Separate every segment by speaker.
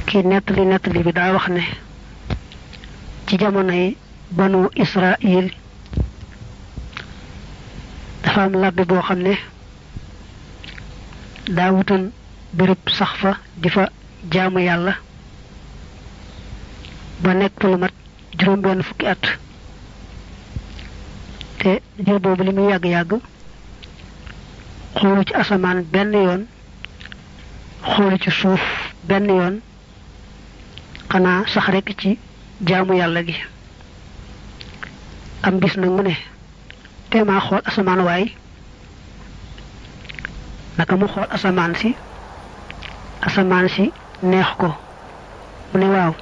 Speaker 1: ki nettali bi daa wax ne ci jamonoy banu Israil dafa am labbe boo xam ne daa wutoon béréb sax fa di fa jaamu yàlla ba nekk lu mat juróom-benn fukki at te diir boobu li muy yàgg-yàgg xoolu ci asamaan benn yoon xoolu ci suuf benn yoon xanaa sax rekk ci jaamu yàlla gi am bis nag mu ne teemaa xool asamaan waay naka mu xool asamaan si neex ko mu ne waaw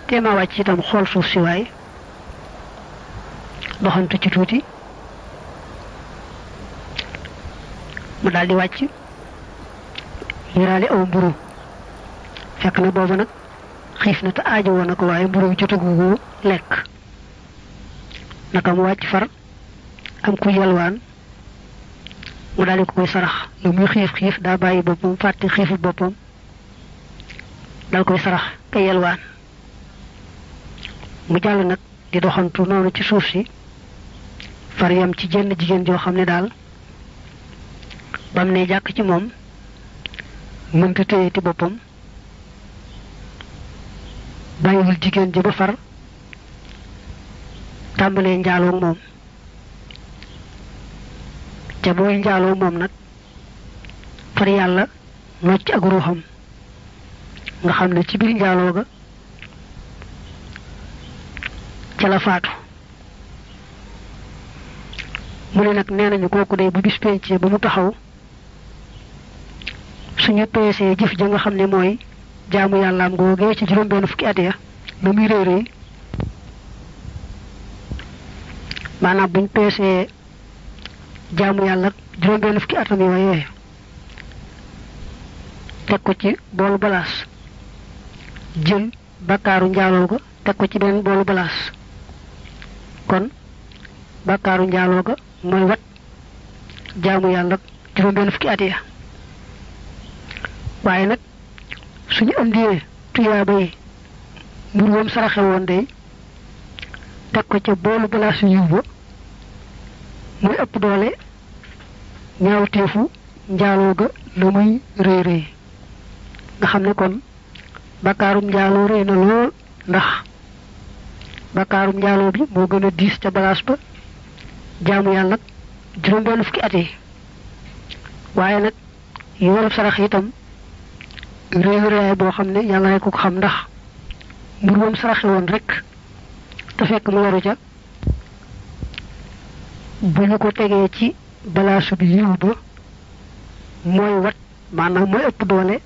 Speaker 1: teemaa wàcc itam xool suuf si waay doxantu ci tuuti mu daldi wàcc yiraale aw mburu fekk na boobu nag xiif na te aajo woon na ko waaye mburu jotagu lekk naka mu wàcc far am ku yalwaan mu daldi ko koy sarax lu muy xiif daa bàyyi boppam fàtte xiifu boppam dal koy sarax ka yalwaan mu jàll nag di doxantu noonu ci suuf si far yam ci jenn jigéen joo xam ne daal bam ne jàkk ci moom mënta téyeti boppam bàyyiwul jigéen ji ba far tàmbalee njaaloo moom ca booy njaaloo moom nag far yàlla nocc ak ruuxam nga xam ne ci biir njaaloo ga ca la faatu mu ne nag nee nañu kooku de bu bis pencee ba mu taxaw suñu peesee jëf ja nga xam ne mooy jaamu yàllaam googee ci juróom-benn fukki at ya lu muy réy maanaam buñ peesee jaamu yàlla juróom-benn fukki atam yooyee teg ko ci boolu balaas jël bakkaaru njaaloo ga teg ko ci benn boolu balaas kon bakkaaru njaaloo ga mooy wat jaamu yàlla juróom-benn fukki at ya waaye nag suñu andee tuyaaba yi mbir moom saraxe woon day teg ko ca boolu balaas yu yiw ba muy ëpp doole ñaawteefu njaaloo ga la muy rëy nga xam ne kon bakkaarum njaaloo rëy na lool ndax bakkaarum njaaloo bi moo gën a diis ca balaas ba jaamu yàlla juróom-benn fukki at yi waaye nag yoolub sarax itam réew boo xam ne yàlla rek ko xam ndax mbir moom saraxe woon rek te fekk mu waru ca bu ñu ko tegee ci balaasu bi yiw ba mooy wat maanaam mooy ëpp doole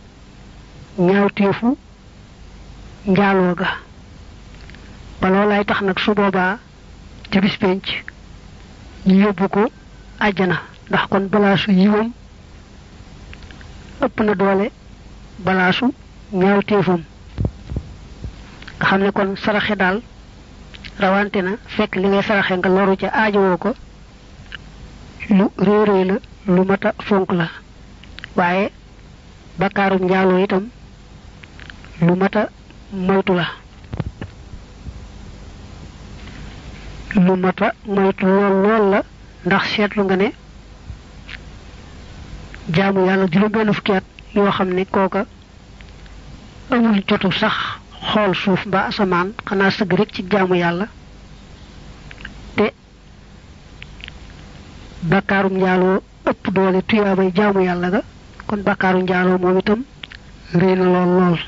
Speaker 1: ñaawteefu njaaloo ga ba loolaay tax nag su boobaa ca bis penc ñu yóbbu ko àjjana ndax kon balaasu yiwam ëpp na doole balaasu ñaawteefam nga xam ne kon saraxe daal rawante na fekk li ngay saraxe nga loru ca aajowoo ko lu réeréy la lu mata fonk la waaye bakkaarum njaaloo itam lu mata moytu la lu mata moytu lool la ndax seetlu nga ne jaamu yàlla juróom-benn fukki at yoo xam ne kooka amul jotu sax xool suuf ba asamaan xanaa sëgg rek ci jaamu yàlla te bakkaarum njaaloo ëpp doole tuyaabay jaamu yàlla ga kon bakkaaru njaaloo moom itam réy na lool